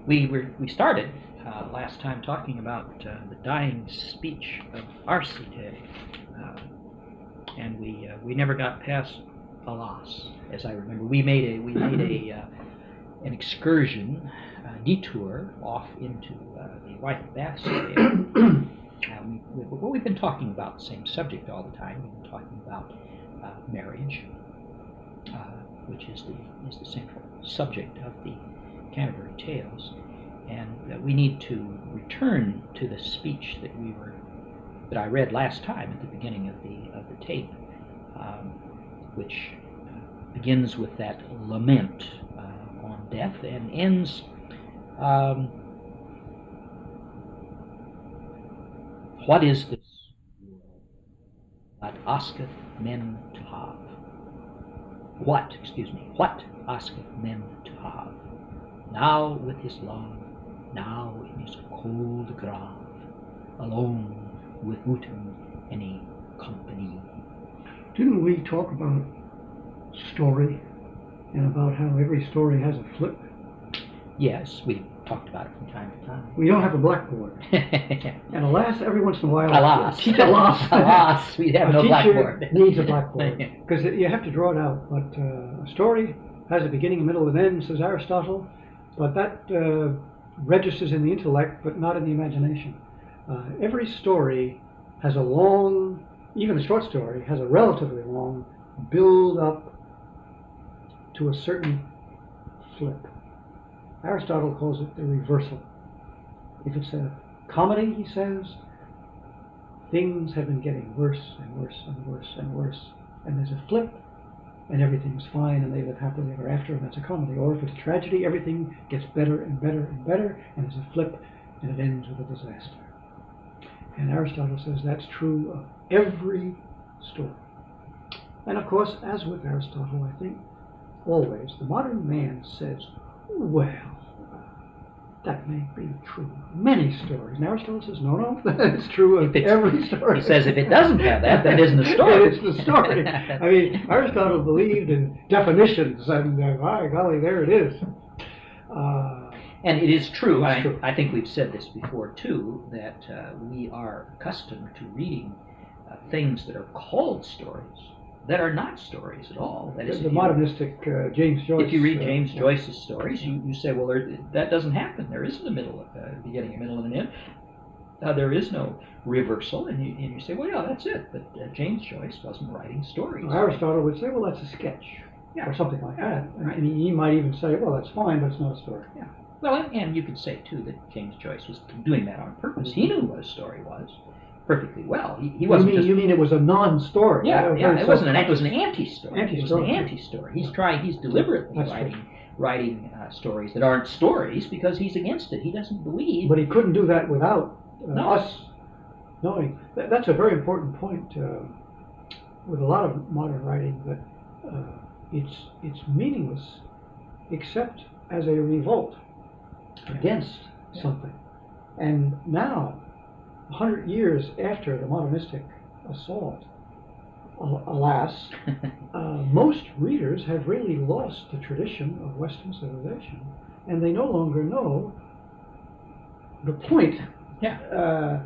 We started last time talking about the dying speech of Arcite, and we never got past alas, as I remember. We made an excursion, detour off into the White Bass area. We've been talking about the same subject all the time. We've been talking about marriage, which is the central subject of the Canterbury Tales, and we need to return to the speech that I read last time at the beginning of the tape, which begins with that lament on death and ends what is this world that asketh men to have? What asketh men to have? Now with his love, now in his cold grave, alone without any company. Didn't we talk about story and about how every story has a flip? Yes, we talked about it from time to time. We don't have a blackboard. And alas, every once in a while, alas, we have no blackboard. Needs a blackboard because you have to draw it out. But a story has a beginning, a middle, and an end, says Aristotle. But that registers in the intellect, but not in the imagination. Every story has a long, even a short story, has a relatively long build up to a certain flip. Aristotle calls it the reversal. If it's a comedy, he says, things have been getting worse and worse and worse and worse. And there's a flip, and everything's fine, and they live happily ever after, and that's a comedy. Or if it's a tragedy, everything gets better and better and better, and there's a flip, and it ends with a disaster. And Aristotle says that's true of every story. And of course, as with Aristotle, I think, always, the modern man says, well, that may be true of many stories. And Aristotle says, no, it's true of every story. He says if it doesn't have that, that isn't a story. It's the story. I mean, Aristotle believed in definitions, and by golly, there it is. And it is true. I think we've said this before, too, that we are accustomed to reading things that are called stories that are not stories at all. That is, the modernistic James Joyce. If you read James Joyce's stories, you say, well, that doesn't happen. There isn't a middle, beginning, a middle, and an end. There is no reversal, and you say, well, yeah, that's it. But James Joyce wasn't writing stories. Well, Aristotle would say, well, that's a sketch, or something like that. Right. And he might even say, well, that's fine, but it's not a story. Yeah. Well, and you could say, too, that James Joyce was doing that on purpose. He knew what a story was perfectly well. He wasn't You mean it was a non-story? Yeah. It was an anti-story. It was an anti-story. He's deliberately writing stories that aren't stories because he's against it. He doesn't believe. But he couldn't do that without us knowing. That's a very important point with a lot of modern writing, that it's meaningless except as a revolt against something. And now, 100 years after the modernistic assault, alas, most readers have really lost the tradition of Western civilization, and they no longer know the point,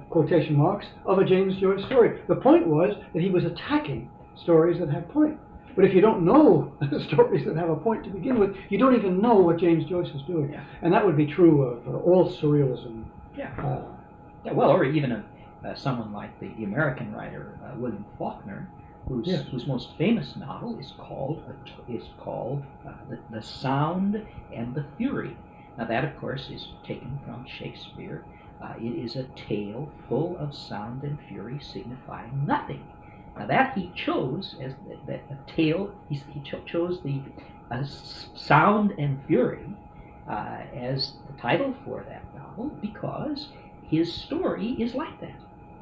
quotation marks, of a James Joyce story. The point was that he was attacking stories that have point. But if you don't know stories that have a point to begin with, you don't even know what James Joyce is doing. Yeah. And that would be true of all surrealism. Well, or even someone like the American writer William Faulkner, whose most famous novel is called The Sound and the Fury. Now that, of course, is taken from Shakespeare. It is a tale full of sound and fury signifying nothing. Now that he chose as a tale, he chose the Sound and Fury as the title for that novel because his story is like that.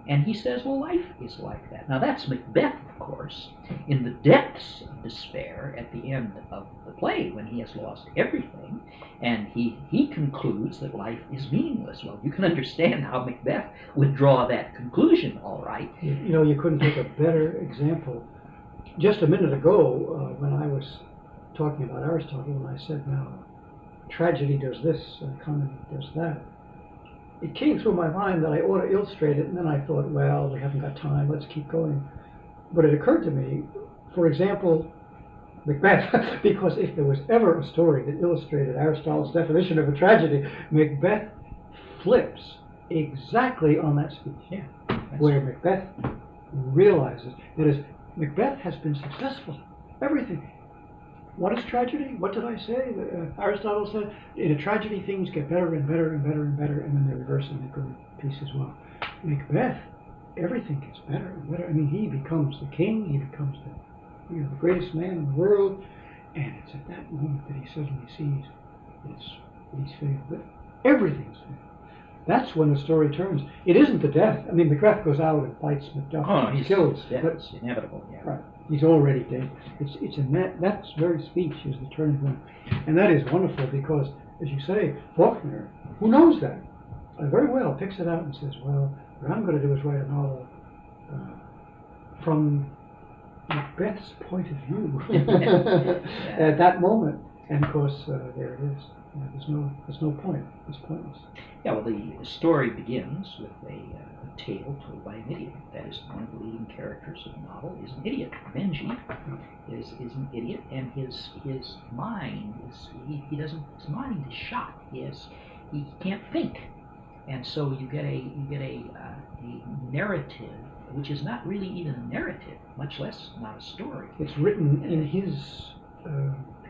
And he says, well, life is like that. Now that's Macbeth, of course, in the depths of despair at the end of the play when he has lost everything, and he concludes that life is meaningless. Well, you can understand how Macbeth would draw that conclusion, all right. You couldn't take a better example. Just a minute ago, when I was talking about Aristotle, and I said, now, tragedy does this, comedy does that. It came through my mind that I ought to illustrate it, and then I thought, well, we haven't got time, let's keep going. But it occurred to me, for example, Macbeth, because if there was ever a story that illustrated Aristotle's definition of a tragedy, Macbeth flips exactly on that speech. Yeah, where Macbeth realizes that is, Macbeth has been successful. Everything. What is tragedy? What did I say? Aristotle said, in a tragedy things get better and better and better and better, and then they reverse and they go to peace as well. Macbeth, everything gets better and better. I mean, he becomes the king, he becomes the greatest man in the world, and it's at that moment that he suddenly sees he's failed. But everything's failed. That's when the story turns. It isn't the death. I mean, Macbeth goes out and fights Macduff. Oh, he's killed. It's inevitable. Yeah. Right. He's already dead. It's in that very speech is the turning point, and that is wonderful because, as you say, Faulkner, who knows that, very well picks it out and says, "Well, what I'm going to do is write a novel from Macbeth's point of view at that moment." And of course, there it is. There's no point. It's pointless. Yeah, well, the story begins with a tale told by an idiot. That is, one of the leading characters of the novel is an idiot. Benji is an idiot, and his mind his mind is shot. He can't think, and so you get a narrative which is not really even a narrative, much less not a story. It's written in his.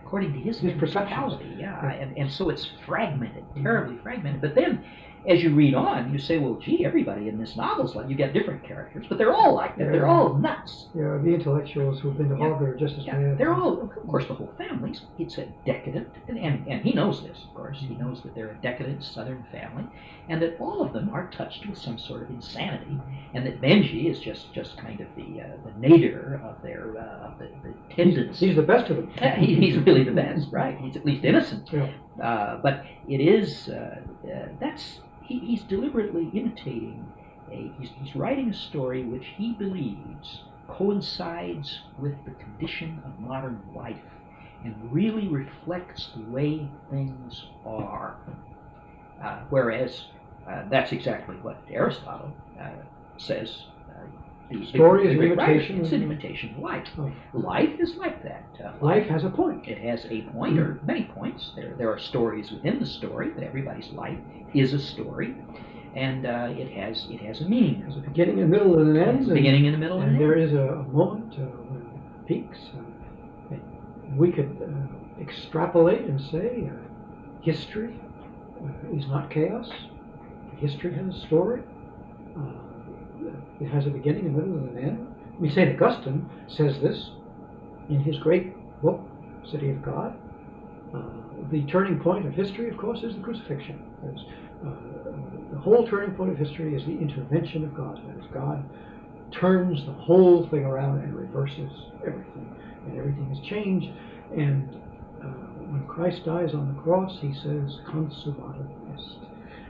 According to his perception. Yeah. And so it's fragmented, terribly fragmented. But then, as you read on, you say, well, gee, everybody in this novel's like, you get different characters, but they're all like that. They're all nuts. Yeah, the intellectuals who've been to Harvard are just as bad. They're all, of course, the whole family's, it's a decadent, and he knows this, of course. He knows that they're a decadent Southern family, and that all of them are touched with some sort of insanity, and that Benji is just kind of the nadir of their the tendency. He's the best of them. He's really the best, right? He's at least innocent. Yeah. But it is he's deliberately imitating he's writing a story which he believes coincides with the condition of modern life and really reflects the way things are. Whereas that's exactly what Aristotle says. The story is an imitation. It's an imitation of life. Oh. Life is like that. Life has a point. It has a point, or many points. There are stories within the story, but everybody's life is a story, and it has a meaning. There's a beginning, a middle, and an end. Beginning, and a middle, and there is a moment when it peaks. We could extrapolate and say history is not chaos. History has a story. It has a beginning, a middle, and an end. I mean, St. Augustine says this in his great book, City of God. The turning point of history, of course, is the crucifixion. The whole turning point of history is the intervention of God. That is, God turns the whole thing around and reverses everything. And everything is changed. And when Christ dies on the cross, he says, consummatum est.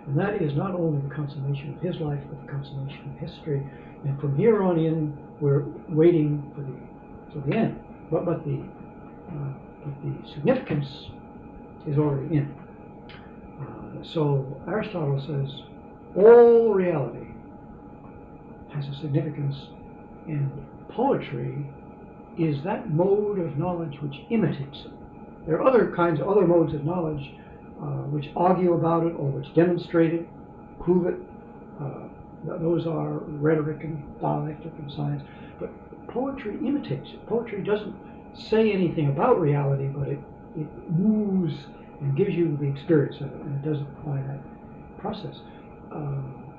And that is not only the consummation of his life, but the consummation of history. And from here on in, we're waiting for the end. But the significance is already in. So Aristotle says all reality has a significance, and poetry is that mode of knowledge which imitates it. There are other modes of knowledge which argue about it or which demonstrate it, prove it. Those are rhetoric and dialectic and science. But poetry imitates it. Poetry doesn't say anything about reality, but it moves and gives you the experience of it, and it does it by that process.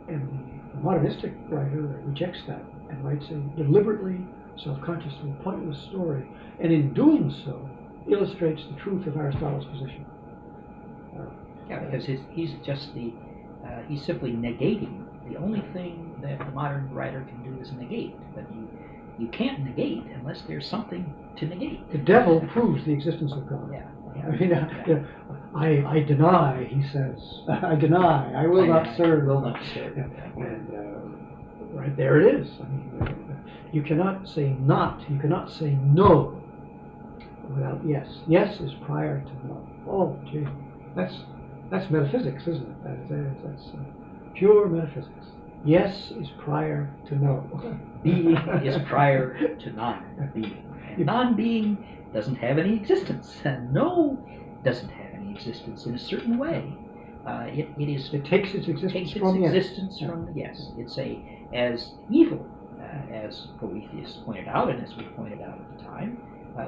And the modernistic writer rejects that and writes a deliberately, self-consciously pointless story, and in doing so, illustrates the truth of Aristotle's position. Because he's simply negating. The only thing that the modern writer can do is negate, but you can't negate unless there's something to negate. The devil proves the existence of God. Yeah. I mean, I deny, he says. I deny. I will not serve. Will not serve. And right there it is. I mean, you cannot say not. You cannot say no without yes. Yes is prior to no. Oh, gee, that's metaphysics, isn't it? That's pure metaphysics. Yes is prior to no. Being is prior to non-being. And non-being doesn't have any existence. And no doesn't have any existence in a certain way. It takes its existence from the yes. It's as evil, as Boethius pointed out, and as we pointed out at the time,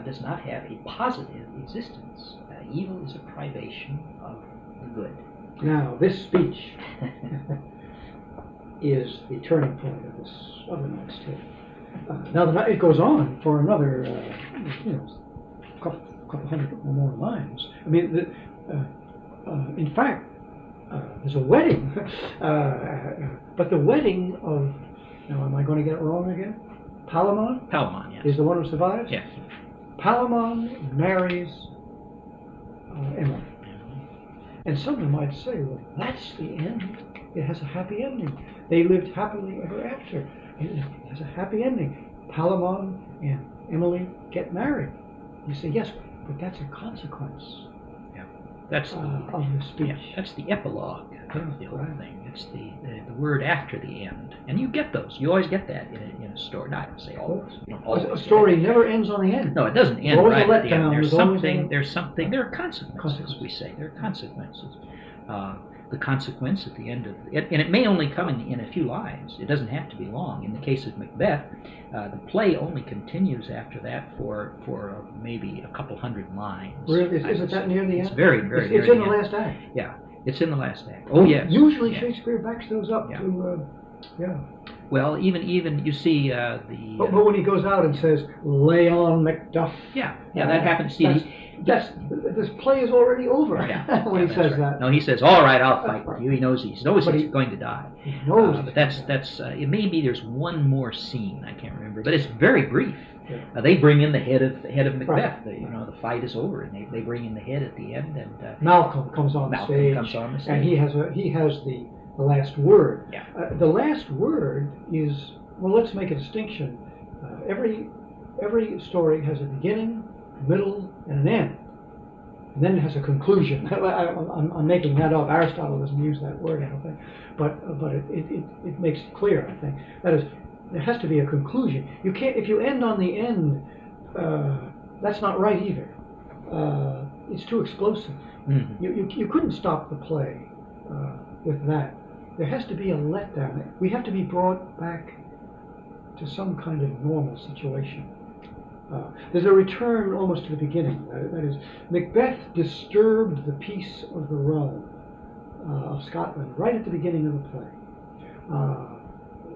does not have a positive existence. Evil is a privation of the good. Now, this speech is the turning point of this other night's tale. Now, it goes on for another, couple hundred or more lines. I mean, in fact, there's a wedding, but the wedding of, now am I going to get it wrong again? Palamon? Palamon, yes. Is the one who survives? Yes. Palamon marries Emily. And someone might say, well, that's the end. It has a happy ending. They lived happily ever after. It has a happy ending. Palamon and Emily get married. You say, yes, but that's a consequence. That's of the speech. Yeah, that's the epilogue of the whole thing. It's the word after the end, and you get those. You always get that in a story. Not to say always. You don't always a story never ends on the end. No, it doesn't end always right a at the end. letdown. There's something. There are consequences. We say there are consequences. The consequence at the end of it, and it may only come in a few lines. It doesn't have to be long. In the case of Macbeth, the play only continues after that for maybe a couple hundred lines. Really? Is it that near the end? It's very, very near It's in the the end. last act. Yeah, it's in the last act. Oh yes. Usually Shakespeare backs those up to, Well, even you see But when he goes out and says, "Lay on Macduff." Yeah, that happens. This play is already over when he says that. No, he says, "All right, I'll fight with you." He knows he's going to die. He knows. But that's it. Maybe there's one more scene I can't remember, but it's very brief. Yeah. They bring in the head of Macbeth. Right. The fight is over, and they bring in the head at the end, and Malcolm comes on the stage, and he has the last word. Yeah. The last word is, well, let's make a distinction. Every story has a beginning, a middle, and an end. And then it has a conclusion. I'm making that up. Aristotle doesn't use that word, I don't think. But it makes it clear, I think. That is, there has to be a conclusion. You can't, if you end on the end, that's not right either. It's too explosive. Mm-hmm. You couldn't stop the play with that. There has to be a letdown. We have to be brought back to some kind of normal situation. There's a return almost to the beginning. That is, Macbeth disturbed the peace of the realm of Scotland right at the beginning of the play.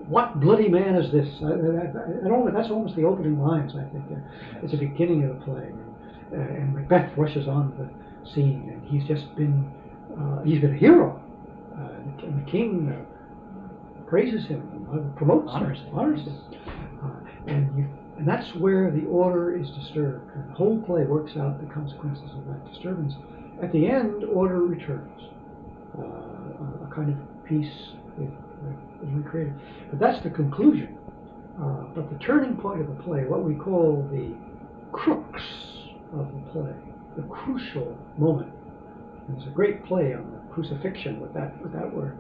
What bloody man is this? That's almost the opening lines, I think. It's the beginning of the play. And Macbeth rushes on the scene, and he's been a hero. And the king praises him, promotes him, honors him. And that's where the order is disturbed. And the whole play works out the consequences of that disturbance. At the end, order returns. A kind of peace is recreated. But that's the conclusion. But the turning point of the play, what we call the crux of the play, the crucial moment. And there's a great play on the crucifixion with that word.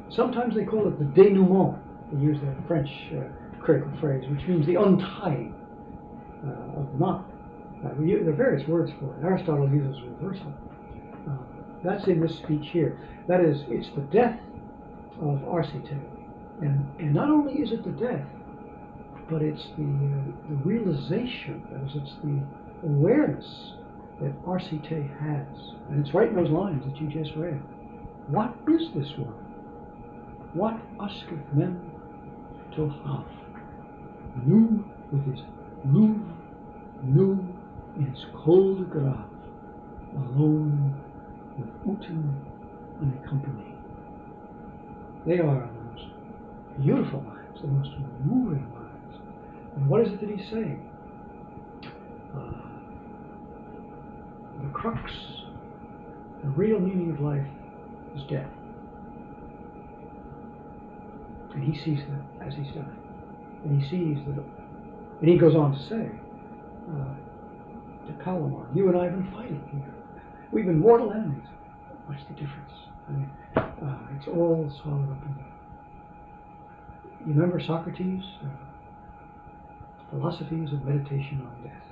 Sometimes they call it the dénouement. They use that French critical phrase, which means the untying of the knot. There are various words for it. Aristotle uses reversal. That's in this speech here. That is, it's the death of Arcite. And not only is it the death, but it's the realization, that is, it's the awareness that Arcite has. And it's right in those lines that you just read. What is this world? What asketh men to have? Nu with his nu in his cold grave, alone with Uten and a company. They are the most beautiful lines, the most moving lines. And what is it that he's saying? The crux, the real meaning of life is death. And he sees that as he's dying. And he sees that, and he goes on to say, to Palamon. You and I have been fighting here. We've been mortal enemies. What's the difference? I mean, it's all swallowed up in there. You remember Socrates? Philosophies of Meditation on Death.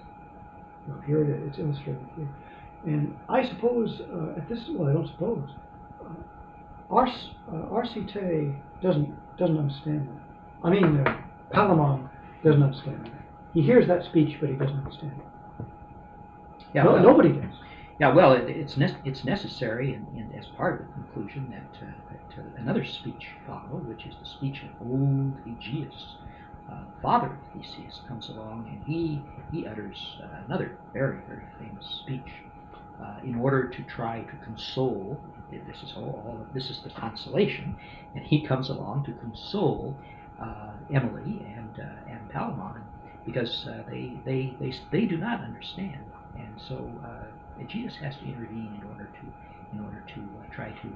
Well, here it is. It's illustrated here. And I suppose at this, well, I don't suppose, Arcite doesn't understand that. I mean, Palamon doesn't understand that. He hears that speech, but he doesn't understand it. Yeah, No, well, nobody does. Yeah, well, it's necessary, and as part of the conclusion, that another speech follow, which is the speech of old Aegeus, father of Theseus, comes along, and he utters another very, very famous speech in order to try to console. This is this is the consolation, and he comes along to console Emily and Palamon, because they do not understand, and so Aegeus has to intervene in order to try to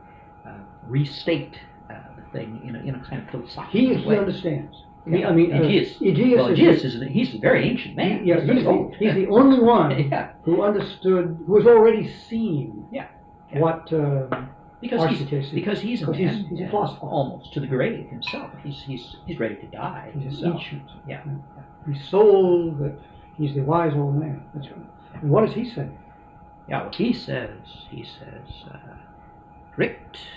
restate the thing in a kind of philosophical way. He understands. Yeah. I mean, Aegeus he's a very ancient man. He's the only one Yeah. who understood, who has already seen Yeah. what Because he's a man, he's a philosopher. almost to the grave himself. He's ready to die. He's himself. ancient. Yeah. He's sold that he's the wise old man. That's right. And what does he say? Yeah, well, he says, Richt.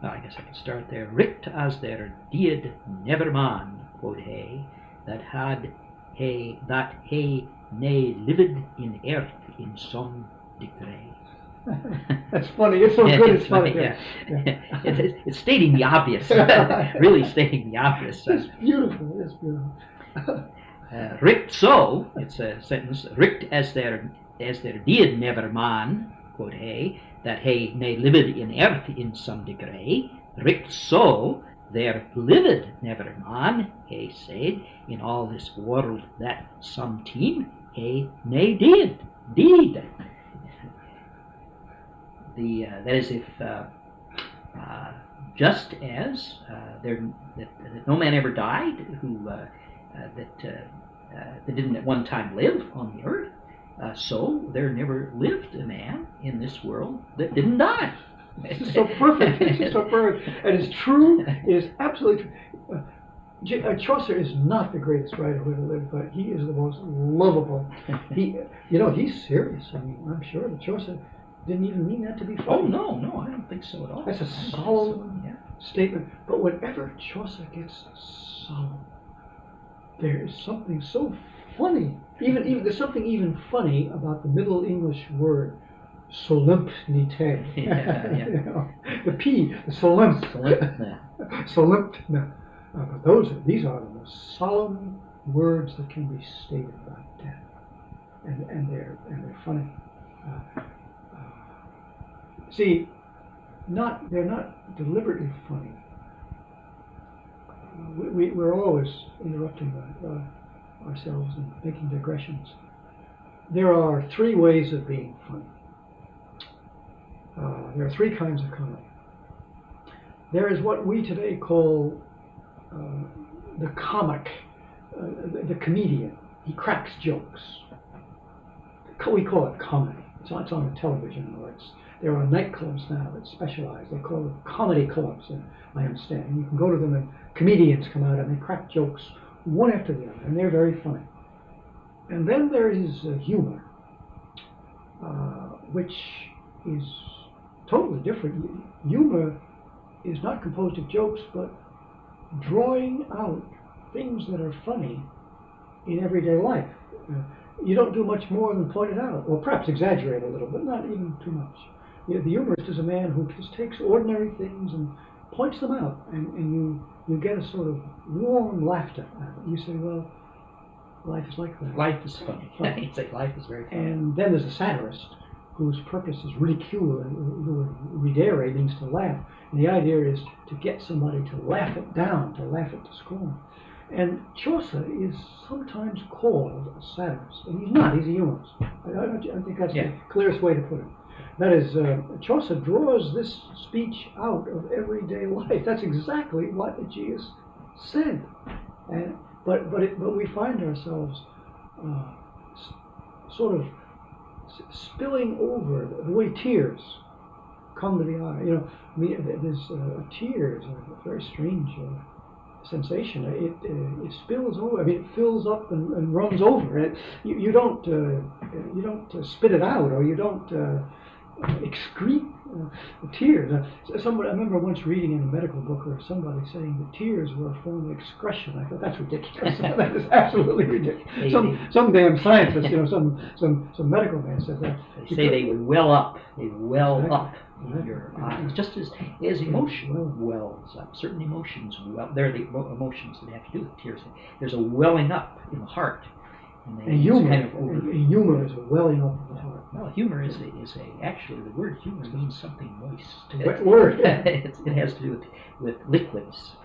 I guess I can start there. Richt as there did never man, quod he, that he ne lived in earth in some degree. That's funny. It's so good. It's funny. Yeah. It's stating the obvious. Really stating the obvious. It's beautiful. It's beautiful. Richt so, it's a sentence, Richt as there did never man, quod he, that he ne lived in earth in some degree, Richt so, there lived never man, he said, in all this world that some team he ne did. That is, if just as that no man ever died who that didn't at one time live on the earth, so there never lived a man in this world that didn't die. This is so perfect. This is so perfect. And it's true. It is absolutely true. Chaucer is not the greatest writer who ever lived, but he is the most lovable. He's serious. I mean, I'm sure that Chaucer didn't even mean that to be funny. Oh, no, I don't think so at all. That's a solemn statement. But whenever Chaucer gets solemn, there is something so funny. Even there's something even funny about the Middle English word solemnité. Yeah. The P, the solemn. Solemn. But these are the most solemn words that can be stated about death, and they're funny. See, they're not deliberately funny. We're always interrupting ourselves and making digressions. There are three ways of being funny. There are three kinds of comedy. There is what we today call the comic, the comedian. He cracks jokes. We call it comedy. It's on the television, or there are nightclubs now that specialize. They call them comedy clubs, and I understand. And you can go to them, and comedians come out and they crack jokes one after the other, and they're very funny. And then there is humor, which is totally different. Humor is not composed of jokes, but drawing out things that are funny in everyday life. You don't do much more than point it out, or perhaps exaggerate a little, but not even too much. The humorist is a man who just takes ordinary things and points them out, and you get a sort of warm laughter out of it. You say, well, life is like that. Life is funny. You'd say life is very funny. And then there's a satirist whose purpose is ridicule, and ridere means to laugh. And the idea is to get somebody to laugh it down, to laugh it to scorn. And Chaucer is sometimes called a satirist, and he's not. He's a humorist. I think that's the clearest way to put it. That is, Chaucer draws this speech out of everyday life. That's exactly what Aegeus said. And but we find ourselves sort of spilling over the way tears come to the eye. You know, I mean, there's tears are a very strange sensation. It spills over. I mean, it fills up and runs over. You don't spit it out, or you don't excrete tears. I remember once reading in a medical book or somebody saying that tears were a form of excretion. I thought that's ridiculous. That is absolutely ridiculous. Some damn scientist, some medical man said that. They say they well up. They well up in your eyes, just as emotion wells up. Certain emotions they're the emotions that have to do with tears. There's a welling up in the heart. And humor is a welling up of the heart. Well, humor is actually the word humor means something moist. What word? It has to do with liquids.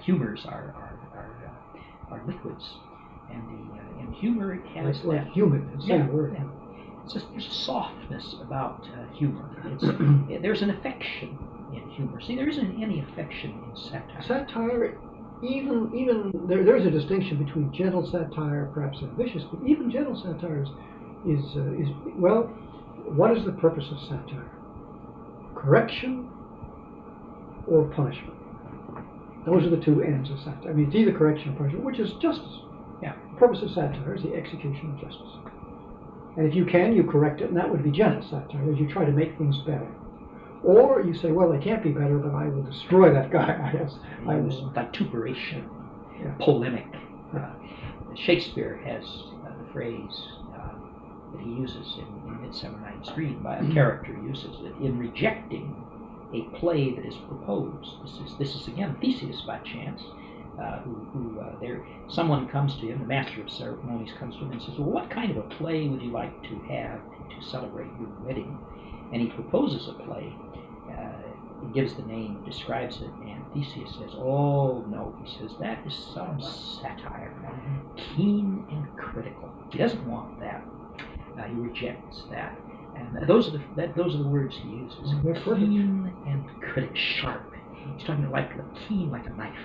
Humors are liquids, and humor has like that. Humid, same word. Yeah. It's just there's a softness about humor. There's an affection in humor. See, there isn't any affection in satire. Satire. Even there's a distinction between gentle satire, perhaps ambitious, but even gentle satire is well, what is the purpose of satire? Correction or punishment? Those are the two ends of satire. I mean, it's either correction or punishment, which is justice. Yeah. The purpose of satire is the execution of justice. And if you can, you correct it, and that would be gentle satire, as you try to make things better. Or you say, well, they can't be better, but I will destroy that guy. I use vituperation, polemic. Shakespeare has the phrase that he uses in Midsummer Night's Dream. A character uses it in rejecting a play that is proposed. This is again Theseus by chance. Someone comes to him, the master of ceremonies comes to him and says, well, what kind of a play would you like to have to celebrate your wedding? And he proposes a play. He gives the name, describes it, and Theseus says, oh, no. He says, that is some satire, keen and critical. He doesn't want that. He rejects that. And those are the words he uses. Keen and critical, sharp. He's talking like keen, like a knife,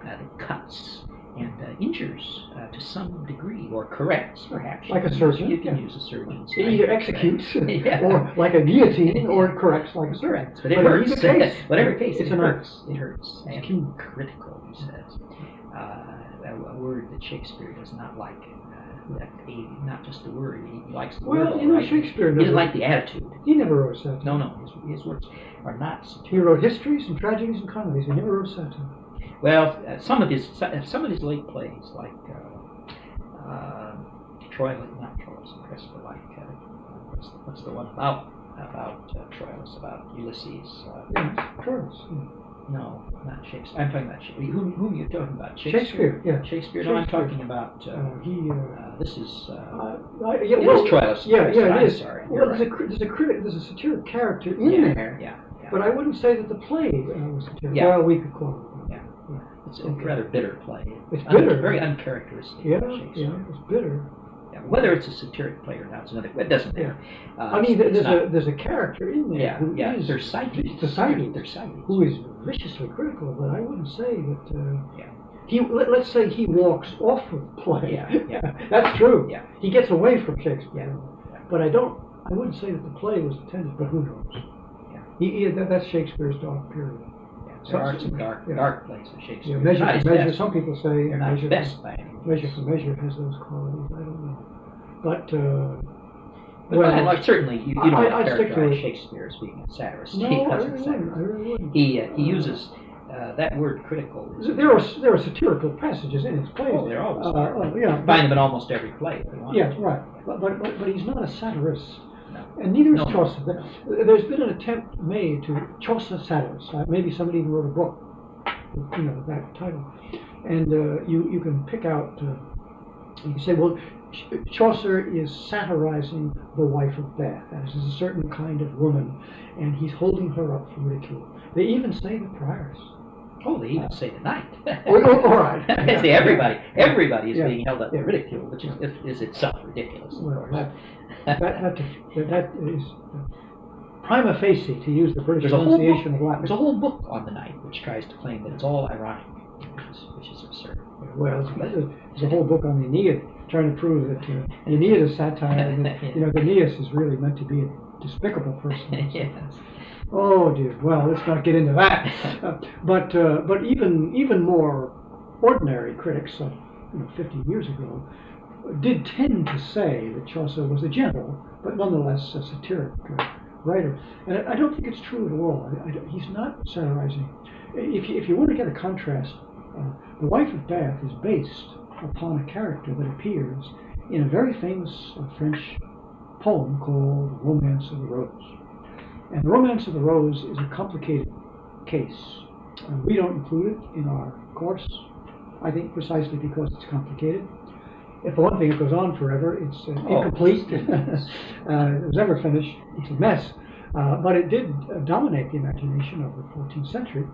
that cuts and injures to some degree, or corrects, perhaps. Like a surgeon. You can use a surgeon's knife. It either executes, or like a guillotine, or it corrects like a surgeon. Correct, but it hurts. Whatever case, it hurts. It hurts. And keen critical, he says. A word that Shakespeare does not like. Not just the word, he likes the word. Well, Shakespeare he doesn't like the attitude. He never wrote satire. No, his works are not satire. He wrote histories and tragedies and comedies. He never wrote satire. Well, some of his late plays, like Troilus and Cressida, like what's the one about Troilus, about Ulysses? Troilus. No, not Shakespeare. I'm talking about Shakespeare. Whom are you talking about? Shakespeare. Yeah. Shakespeare. No, I'm talking about. This is. It is Troilus. Yeah, it is. Sorry. Well, there's a satiric character in there. Yeah. But I wouldn't say that the play was satiric. Yeah. Well, we could call it. Yeah. It's a rather bitter play. It's bitter. Very uncharacteristic. Yeah, of Shakespeare. yeah, it's bitter. Yeah, whether it's a satiric play or not, it's another. It doesn't matter. I mean, there's a character in there. Yeah, who is they're cited. Who is viciously critical, but I wouldn't say that. Let's say he walks off of the play. Yeah. That's true. Yeah. He gets away from Shakespeare. Yeah. But I wouldn't say that the play was intended. But who knows? Yeah. That's Shakespeare's dark period. There are some dark plays of Shakespeare. Measure for measure. Some people say they're not best by any means. Measure for measure has those qualities. I don't know, but well, certainly you don't characterize Shakespeare as being a satirist. No, I really wouldn't. He uses that word critical. There are satirical passages in his plays. Oh, there always are. Yeah, find them in almost every play. Yes, right. But he's not a satirist. And neither is Chaucer. There's been an attempt made to Chaucer satirist. Maybe somebody even wrote a book with that title. And you can pick out, you can say, well, Chaucer is satirizing the wife of Bath. That is a certain kind of woman, and he's holding her up for ridicule. They even say the priors. Oh, they even say the knight. All right. They say everybody is being held up for ridicule, which is itself ridiculous. Well, that is prima facie, to use the British pronunciation of Latin. There's a whole book on the knight which tries to claim that it's all ironic. which is absurd. Well, there's a whole book on the Aeneid trying to prove that the Aeneid is satire, and that, the Aeneas is really meant to be a despicable person. Yes. Oh dear. Well, let's not get into that. But even more ordinary critics of 50 years ago did tend to say that Chaucer was a gentle, but nonetheless a satiric writer. And I don't think it's true at all. He's not satirizing. If you want to get a contrast, The Wife of Bath is based upon a character that appears in a very famous French poem called Romance of the Rose. And the Romance of the Rose is a complicated case. We don't include it in our course, I think precisely because it's complicated. If for one thing it goes on forever, it's incomplete. If it was ever finished, it's a mess. But it did dominate the imagination of the 14th century.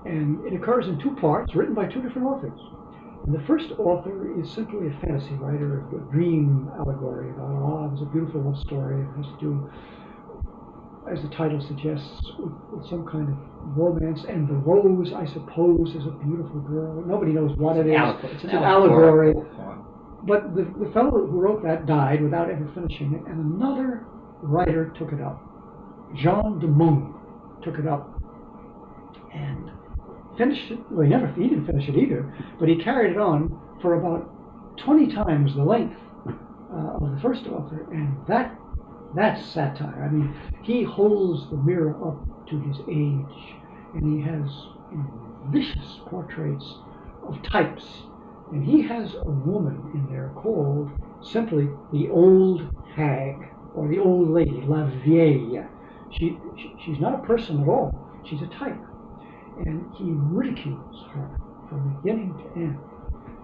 And it occurs in two parts, written by two different authors. And the first author is simply a fantasy writer, a dream allegory about, it was a beautiful love story. It has to do, as the title suggests, with some kind of romance. And the rose, I suppose, is a beautiful girl. Nobody knows what it is. It's an allegory. Poem. But the fellow who wrote that died without ever finishing it, and another writer took it up. Jean de Meung took it up and finished it. Well, he didn't finish it either, but he carried it on for about 20 times the length of the first author, and that's satire. I mean, he holds the mirror up to his age, and he has vicious portraits of types, and he has a woman in there called simply the old hag, or the old lady, la vieille. She's not a person at all, she's a type. And he ridicules her from beginning to end.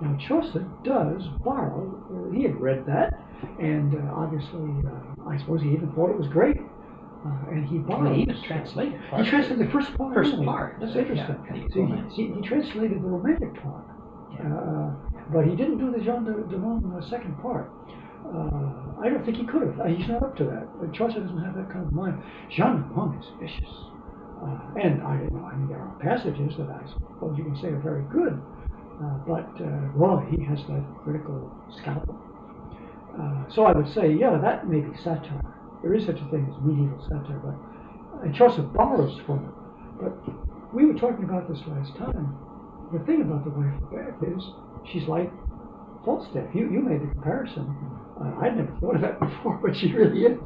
Now Chaucer does borrow, he had read that, and obviously, I suppose he even thought it was great, and he borrowed. He even translated part. He translated the first part. First part. That's interesting. Yeah, he translated the romantic part, but he didn't do the Jean de Meung second part. I don't think he could have. He's not up to that. Chaucer doesn't have that kind of mind. Jean de Meung is vicious. And I mean, there are passages that I suppose you can say are very good, but he has that critical scalpel. So I would say, that may be satire. There is such a thing as medieval satire, and Chaucer borrows from it. But we were talking about this last time. The thing about The Wife of Bath is she's like Falstaff. You made the comparison. I'd never thought of that before, but she really is.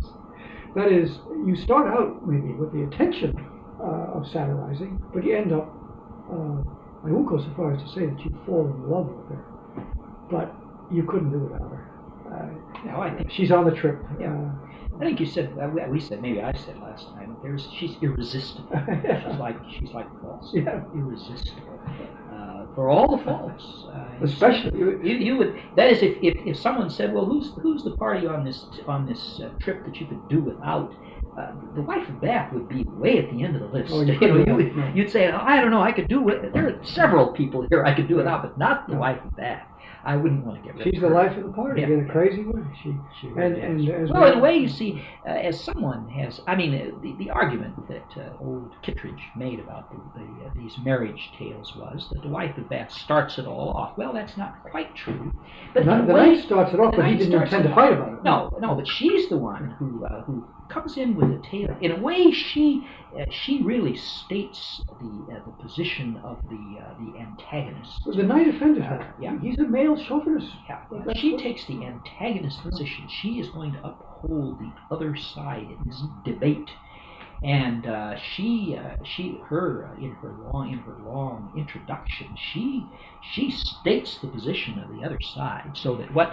That is, you start out maybe with the intention of satirizing, but you end up, I won't go so far as to say that you fall in love with her, but you couldn't do without her. I think she's on the trip. I think you said, we said, maybe I said last time, she's irresistible. she's like false. Yeah. Irresistible. For all the faults. Especially. You would, that is, if someone said, well, who's the party on this trip that you could do without? The Wife of Bath would be way at the end of the list. You'd say, I don't know, I could do it. There are several people here I could do without, but not the Wife of Bath. I wouldn't want to get rid of her. She's the life of the party in a crazy way. She really is. Well, in a way, you see, as someone has, I mean, the argument that old Kittredge made about these marriage tales was that the Wife of Bath starts it all off. Well, that's not quite true. But the knight starts it off, but he didn't intend to fight about it. No, but she's the one who comes in with a tale. In a way, she really states the position of the antagonist. The knight offended her. He's a male chauvinist. She takes the antagonist position. She is going to uphold the other side in this debate, and in her long introduction, she states the position of the other side, so that what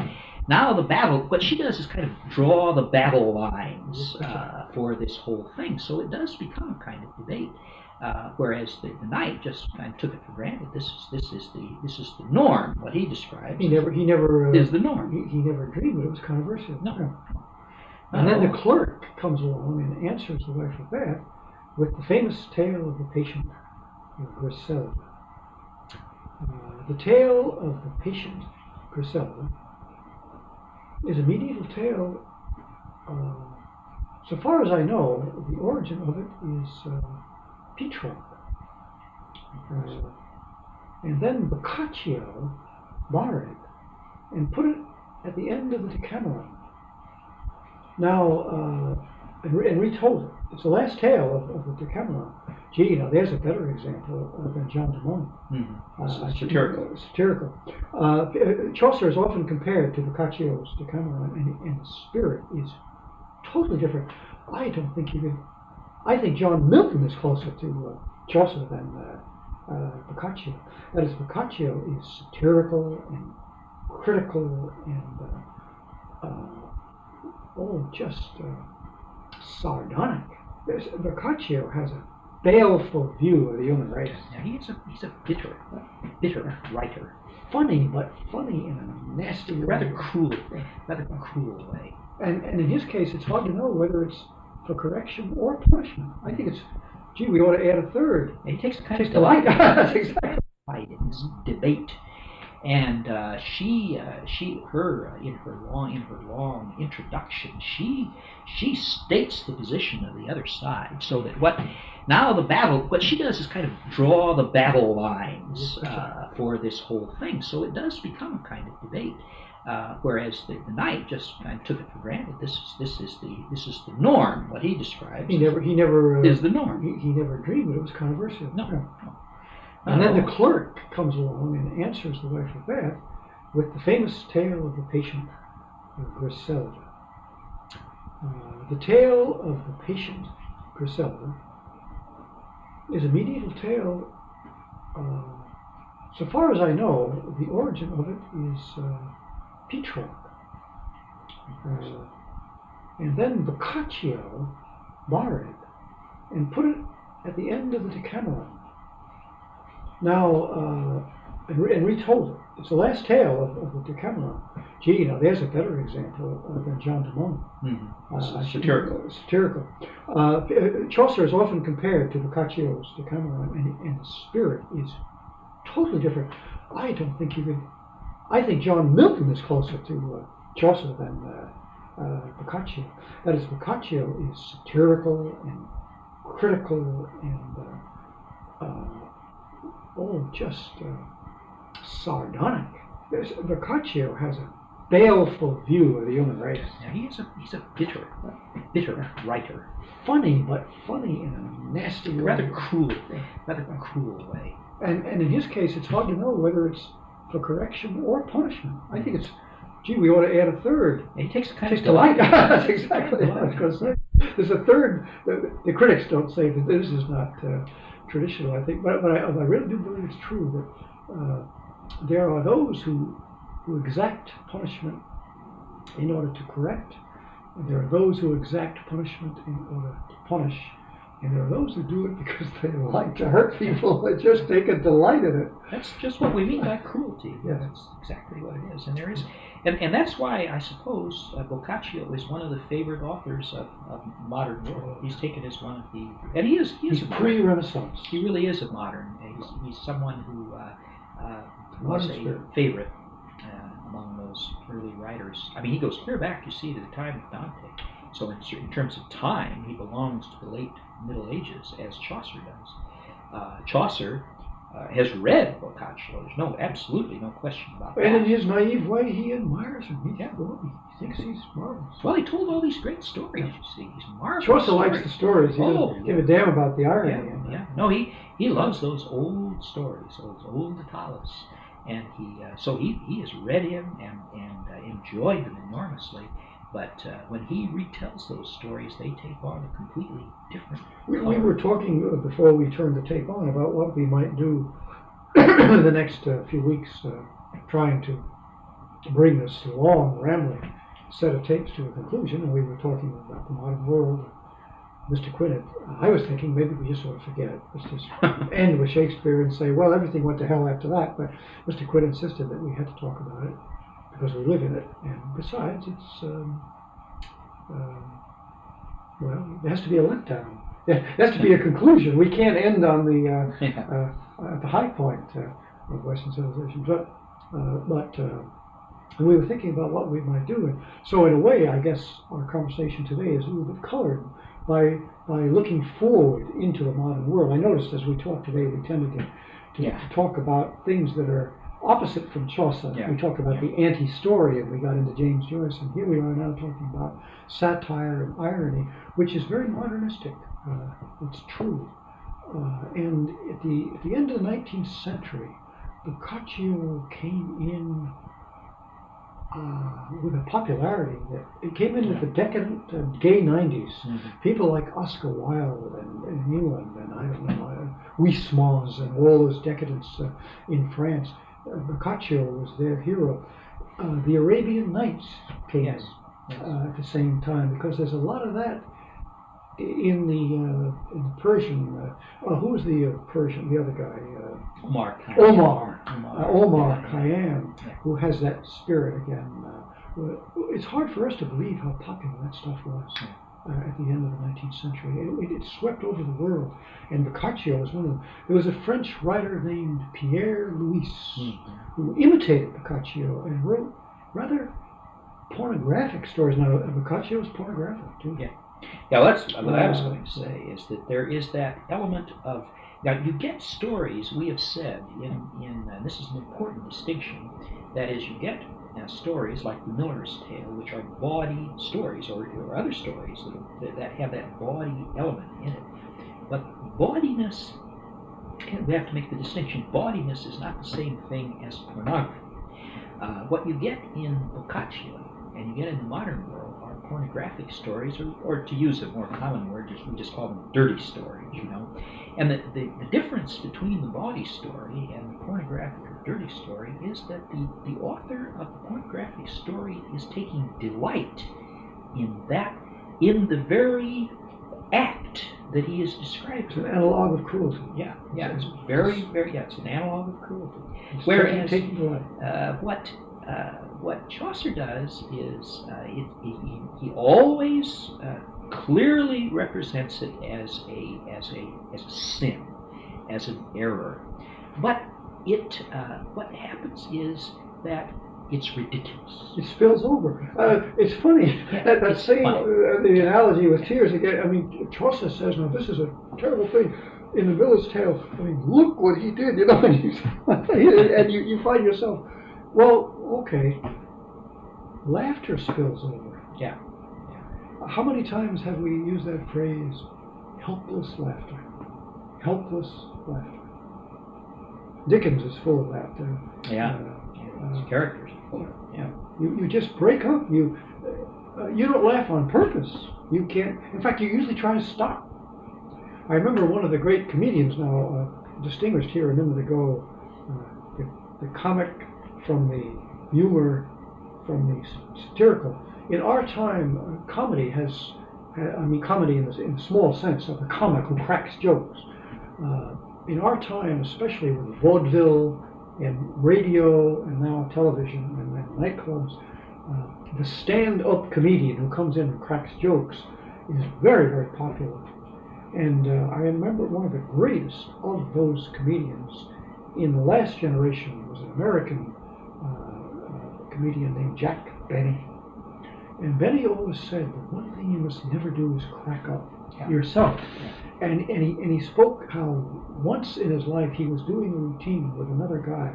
she does is kind of draw the battle lines for this whole thing. So it does become a kind of debate. Whereas the knight just kind of took it for granted. This is the norm. What he describes. He never is the norm. He never dreamed that it was controversial. No. And then the clerk comes along and answers the Wife of Bath with the famous tale of the patient Griselda. The tale of the patient Griselda is a medieval tale. So far as I know, the origin of it is Petrarch. and then Boccaccio borrowed it and put it at the end of the Decameron. Now, and retold it. It's the last tale of the Decameron. Gee, there's a better example than John de Moni. Satirical. Satirical. Chaucer is often compared to Boccaccio's Decameron, and the spirit is totally different. I don't think you could. I think John Milton is closer to Chaucer than Boccaccio. That is, Boccaccio is satirical and critical and just sardonic. Boccaccio has a baleful view of the human race. Now he's a bitter writer. Funny, but funny in a nasty, rather cruel way. And in his case, it's hard to know whether it's for correction or punishment. I think it's, gee, we ought to add a third. And he takes a kind of delight. That's exactly in this debate. And in her long introduction, she states the position of the other side, so that what she does is kind of draw the battle lines for this whole thing. So it does become a kind of debate. Whereas the knight just kind of took it for granted. This is the norm. What he describes. He never is the norm. He never dreamed that it was controversial. No. And then the clerk comes along and answers the wife of Bath with the famous tale of the patient Griselda. The tale of the patient Griselda is a medieval tale. So far as I know, the origin of it is Petrarch. And then Boccaccio borrowed it and put it at the end of the Decameron. Now, and retold it. It's the last tale of the Decameron. Gee, there's a better example than John de Moni. Satirical. Chaucer is often compared to Boccaccio's Decameron, and the spirit is totally different. I don't think you could. I think John Milton is closer to Chaucer than Boccaccio. That is, Boccaccio is satirical and critical and just sardonic. Boccaccio has a baleful view of the human race. Now he's a bitter writer. Funny, but funny in a nasty, rather cruel way. And in his case, it's hard to know whether it's for correction or punishment. I think it's, gee, we ought to add a third. And he takes a kind of delight. That's exactly what I was going to say. There's a third. The critics don't say that this is not traditional, I think, but I really do believe it's true that there are those who exact punishment in order to correct, and there are those who exact punishment in order to punish, and there are those who do it because they like to hurt people. They just take a delight in it. That's just what we mean by cruelty. Yes. That's exactly what it is. And there is, and that's why I suppose Boccaccio is one of the favorite authors of modern world. He's taken as one of the, and he's pre-Renaissance. He really is a modern. He's someone who was a favorite among those early writers. I mean, he goes clear back, you see, to the time of Dante. So in terms of time, he belongs to the late Middle Ages, as Chaucer does. Chaucer has read Boccaccio. There's absolutely no question about that. And in his naive way, he admires him. He thinks he's marvelous. Well, he told all these great stories, you see. He's marvelous. Chaucer likes the stories. He doesn't give a damn about the irony. Yeah. No, he loves those old stories, those old Italis. And he has read him and enjoyed them enormously. But when he retells those stories, they take on a completely different We were talking before we turned the tape on about what we might do in the next few weeks, trying to bring this long, rambling set of tapes to a conclusion. And we were talking about the modern world, Mr. Quinn. I was thinking maybe we just sort of forget it. Let's just end with Shakespeare and say, well, everything went to hell after that. But Mr. Quinn insisted that we had to talk about it, because we live in it, and besides, it's there has to be a letdown. There has to be a conclusion. We can't end on the high point of Western civilization. But we were thinking about what we might do, and so in a way, I guess our conversation today is a little bit colored by looking forward into the modern world. I noticed as we talked today, we tended to talk about things that are opposite from Chaucer. Yeah. We talked about the anti-story, and we got into James Joyce, and here we are now talking about satire and irony, which is very modernistic. It's true. And at the end of the 19th century, Boccaccio came in with a popularity that it came in with the decadent gay 90s. People like Oscar Wilde and England and I don't know, Huysmans and all those decadents in France. Boccaccio was their hero. The Arabian Nights came in at the same time, because there's a lot of that in the Persian. Who was the Persian? The other guy. Omar Khayyam. Omar Khayyam, who has that spirit again. It's hard for us to believe how popular that stuff was at the end of the 19th century. It swept over the world, and Boccaccio was one of them. There was a French writer named Pierre Louis who imitated Boccaccio and wrote rather pornographic stories. Now, Boccaccio was pornographic too. Yeah, well, that's what I was going to say, is that there is that element of, now you get stories, we have said, in this is an important distinction, that is, you get stories like The Miller's Tale, which are bawdy stories, or other stories that have that bawdy element in it. But bawdiness, we have to make the distinction, bawdiness is not the same thing as pornography. What you get in Boccaccio, and you get in the modern world, are pornographic stories, or to use a more common word, we just call them dirty stories, you know. And the difference between the bawdy story and the pornographic or dirty story is that the author of the pornographic story is taking delight in the very act that he is describing. It's an analog of cruelty. Yeah, it's very, very, it's an analog of cruelty. It's Whereas taking delight. what Chaucer does is he always clearly represents it as a sin, as an error. But what happens is that it's ridiculous. It spills over. It's funny that saying, the analogy with tears again. I mean, Chaucer says, "Now this is a terrible thing." In the Miller's Tale, I mean, look what he did, you know, and you find yourself, well, okay, laughter spills over. Yeah. How many times have we used that phrase, helpless laughter? Helpless laughter. Dickens is full of that. His characters are full of it. Yeah. You just break up. You don't laugh on purpose. You can't. In fact, you usually try to stop. I remember one of the great comedians now, distinguished here a minute ago, the comic from the humor, from the satirical. In our time, comedy has, comedy in the small sense of the comic who cracks jokes. In our time, especially with vaudeville and radio and now television and nightclubs, the stand-up comedian who comes in and cracks jokes is very, very popular. And I remember one of the greatest of those comedians in the last generation was an American comedian named Jack Benny. And Benny always said, the one thing you must never do is crack up yourself. And he spoke how once in his life he was doing a routine with another guy,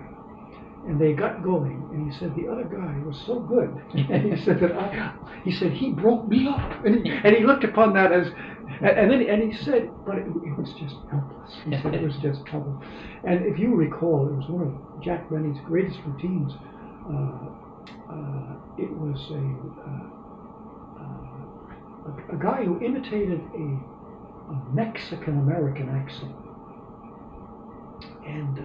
and they got going, and he said the other guy was so good, and he said that he broke me up, and he looked upon that as, and he said, but it was just helpless. He said it was just trouble. And if you recall, it was one of Jack Benny's greatest routines. It was a guy who imitated a Mexican-American accent. And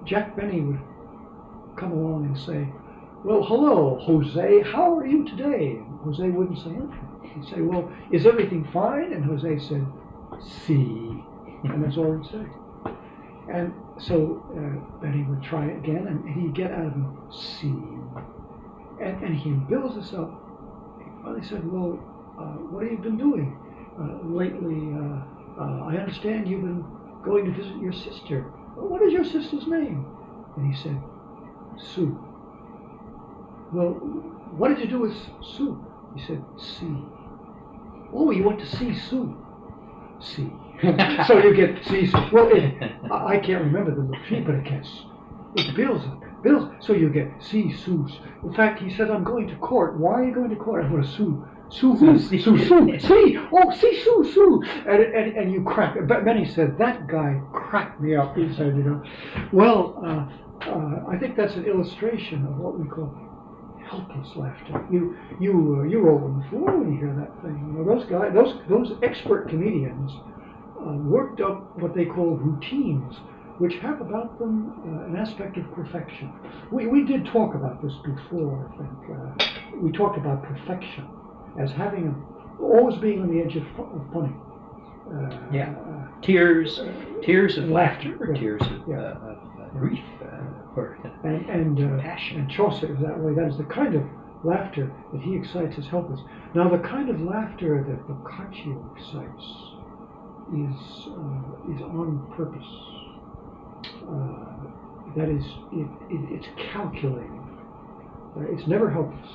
Jack Benny would come along and say, well, hello, Jose, how are you today? And Jose wouldn't say anything. He'd say, well, is everything fine? And Jose said, si. And that's all he'd say. And so Benny would try it again, and he'd get out of him, si. And he builds this up. He finally said, well, what have you been doing lately? I understand you've been going to visit your sister. What is your sister's name? And he said, Sue. Well, what did you do with Sue? He said, see. Oh, you went to see Sue. See. So you get see. Well, I can't remember the tree, but it's bills. Bills. So you get see sus. In fact, he said, "I'm going to court." Why are you going to court? I'm going to sue. Sue who? Sue. See. Oh, see, sue. And you crack. But Benny said that guy cracked me up. He said, well, I think that's an illustration of what we call helpless laughter. You roll on the floor when you hear that thing. Those guys, those expert comedians, worked up what they call routines, which have about them an aspect of perfection. We did talk about this before, I think. We talked about perfection as always being on the edge of funny. Tears of laughter, or tears of grief, or passion. And Chaucer is that way. That is the kind of laughter that he excites as helpless. Now, the kind of laughter that Boccaccio excites is on purpose. That is, it's calculating. It's never helpless.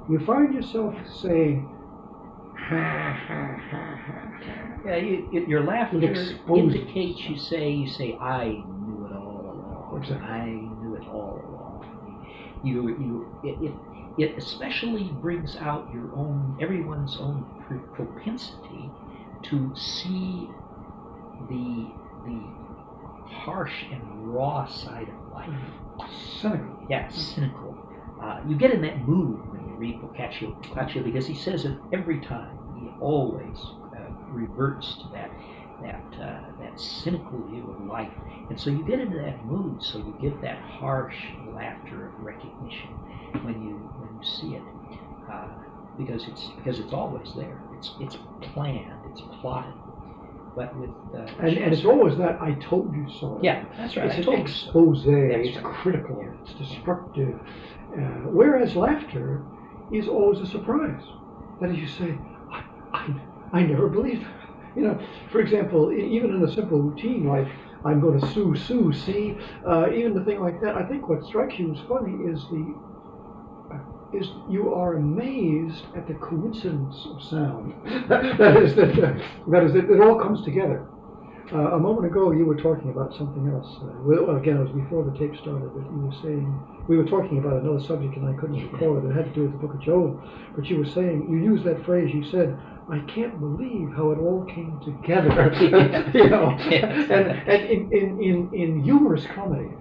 You find yourself saying, ha, ha, ha, ha. Yeah, your laughter indicates you say, I knew it all along. Exactly. I knew it all along. It especially brings out everyone's own propensity to see the harsh and raw side of life. Cynical. Yeah, cynical. You get in that mood when you read Boccaccio because he says it every time. He always reverts to that cynical view of life, and so you get into that mood. So you get that harsh laughter of recognition when you see it, because it's always there. It's planned. It's plotted. But with and it's always that I told you so. Yeah, that's right. It's an expose. It's critical. It's destructive. Whereas laughter is always a surprise. That is, you say, I never believed that. For example, even in a simple routine like I'm going to sue, see, even the thing like that. I think what strikes you as funny is you are amazed at the coincidence of sound. that is that it all comes together. A moment ago, you were talking about something else. Again, it was before the tape started, but you were saying, we were talking about another subject and I couldn't recall it. It had to do with the Book of Job. But you were saying, you used that phrase, you said, I can't believe how it all came together. And in humorous comedy,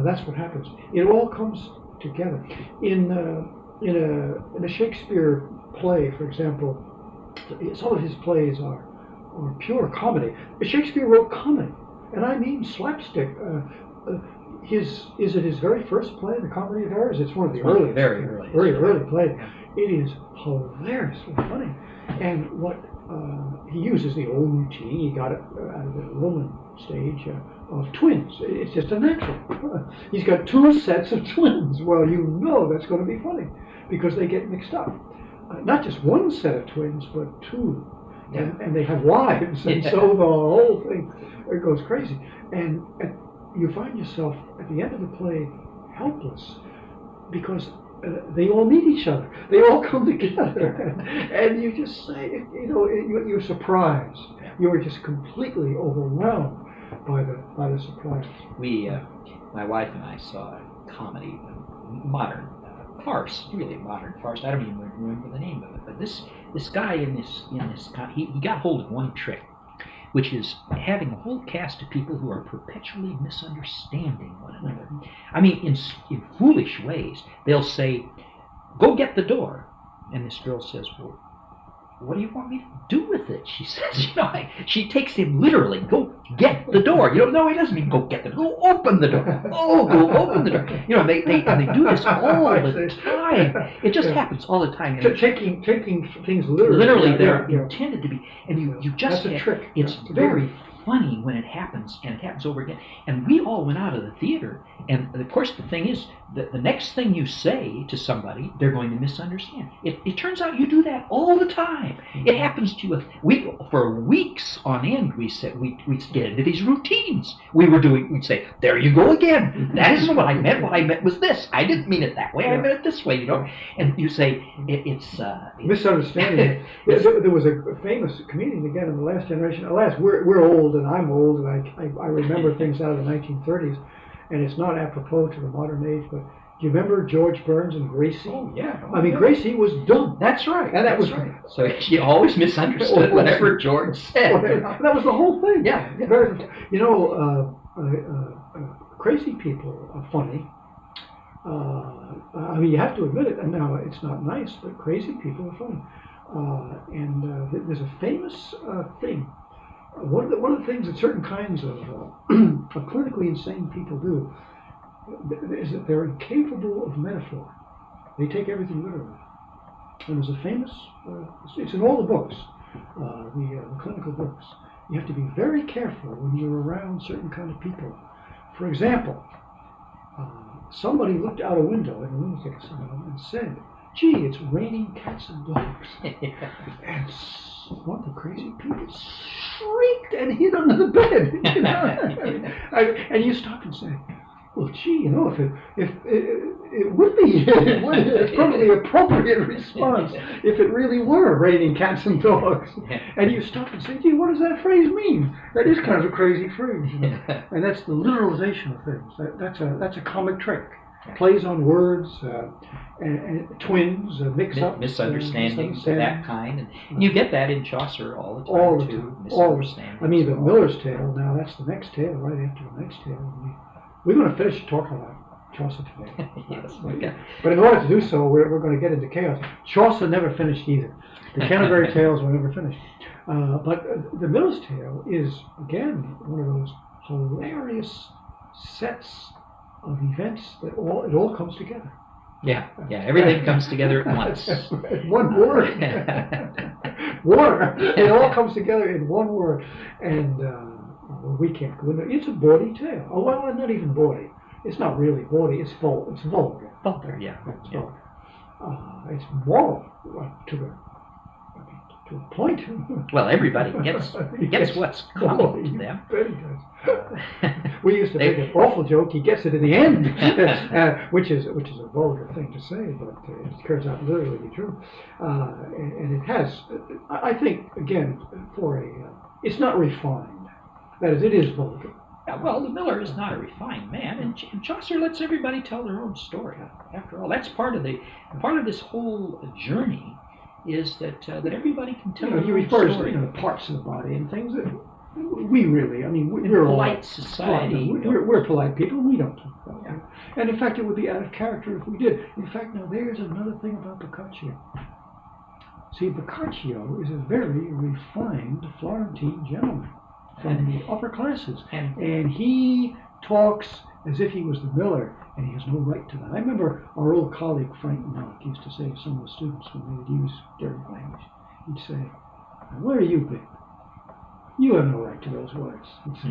that's what happens. It all comes together. In a Shakespeare play, for example, some of his plays are pure comedy. Shakespeare wrote comedy, and I mean slapstick. Is it his very first play, The Comedy of Errors? It's one of the earliest, very early plays. It is hilariously funny, and what he uses the old routine. He got it out of the Roman stage of twins. It's just a natural. He's got two sets of twins. Well, that's going to be funny because they get mixed up. Not just one set of twins, but two. And they have wives, and so the whole thing goes crazy. And you find yourself at the end of the play helpless because they all meet each other. They all come together, and you just say, you're surprised. You are just completely overwhelmed by the surprise. My wife and I saw a comedy, modern farce, really modern farce. I don't even remember the name of it, but this guy in this he got hold of one trick, which is having a whole cast of people who are perpetually misunderstanding one another. I mean, in foolish ways. They'll say, "Go get the door," and this girl says, "Well, what do you want me to do with it?" She says, she takes him literally. Go get the door. No, he doesn't mean go get the door. Go open the door. Oh, go open the door. They do this all the time. It just happens all the time. Taking things literally. They're intended to be, and you just that's a trick. It's very funny when it happens, and it happens over again. And we all went out of the theater, and of course the thing is, the next thing you say to somebody, they're going to misunderstand. It turns out you do that all the time. It happens to you. For weeks on end, we'd get into these routines. We'd say, there you go again. That isn't what I meant. What I meant was this. I didn't mean it that way. I meant it this way, And you say, it's misunderstanding. There was a famous comedian, again, in the last generation. Alas, we're old, and I'm old, and I remember things out of the 1930s, and it's not apropos to the modern age, but do you remember George Burns and Gracie? Oh, yeah. I mean, Gracie was dumb. That's right. And that was right. So she always misunderstood whatever George said. That was the whole thing. Yeah. Crazy people are funny. I mean, you have to admit it, and now it's not nice, but crazy people are funny. There's a famous thing. One of the things that certain kinds of clinically insane people do is that they're incapable of metaphor. They take everything literally. And there's a famous, it's in all the books, the clinical books. You have to be very careful when you're around certain kind of people. For example, somebody looked out a window in a lunatic asylum and said, gee, it's raining cats and dogs. And one of the crazy people shrieked and hid under the bed. And you stop and say, well, gee, if it would be, it's probably an appropriate response if it really were raining cats and dogs. And you stop and say, gee, what does that phrase mean? That is kind of a crazy phrase. And that's the literalization of things. That's a comic trick. Plays on words, and twins, mix-ups, misunderstandings of that kind, and you get that in Chaucer all the time. All the time. Misunderstandings. I mean, the Miller's Tale. Now that's the next tale, right after the next tale. We're going to finish talking about Chaucer today. Yes. But in order to do so, we're going to get into chaos. Chaucer never finished either. The Canterbury Tales were never finished. But the Miller's Tale is again one of those hilarious sets of events that it all comes together. Yeah, everything comes together at once. One word. War. It all comes together in one word. And we can't go into it. It's a bawdy tale. Oh, well, not even bawdy. It's not really bawdy. It's vulgar. Vulgar, yeah. It's vulgar. It's moral to a point. Well, everybody gets what's common to them. We used to make an awful joke. He gets it in the end, which is a vulgar thing to say, but it turns out literally to be true. And it has, I think, again, it's not refined. That is, it is vulgar. Yeah, well, the Miller is not a refined man, and Chaucer lets everybody tell their own story. After all, that's part of this whole journey. Is that everybody can tell? He refers to parts of the body and things that we really. I mean, we're polite society. We're polite people. We don't talk about that. And in fact, it would be out of character if we did. In fact, now there's another thing about Boccaccio. See, Boccaccio is a very refined Florentine gentleman from the upper classes, and he talks as if he was the Miller, and he has no right to that. I remember our old colleague Frank Knock used to say to some of the students when they would use dirty language, he'd say, "Where have you been? You have no right to those words." He'd say,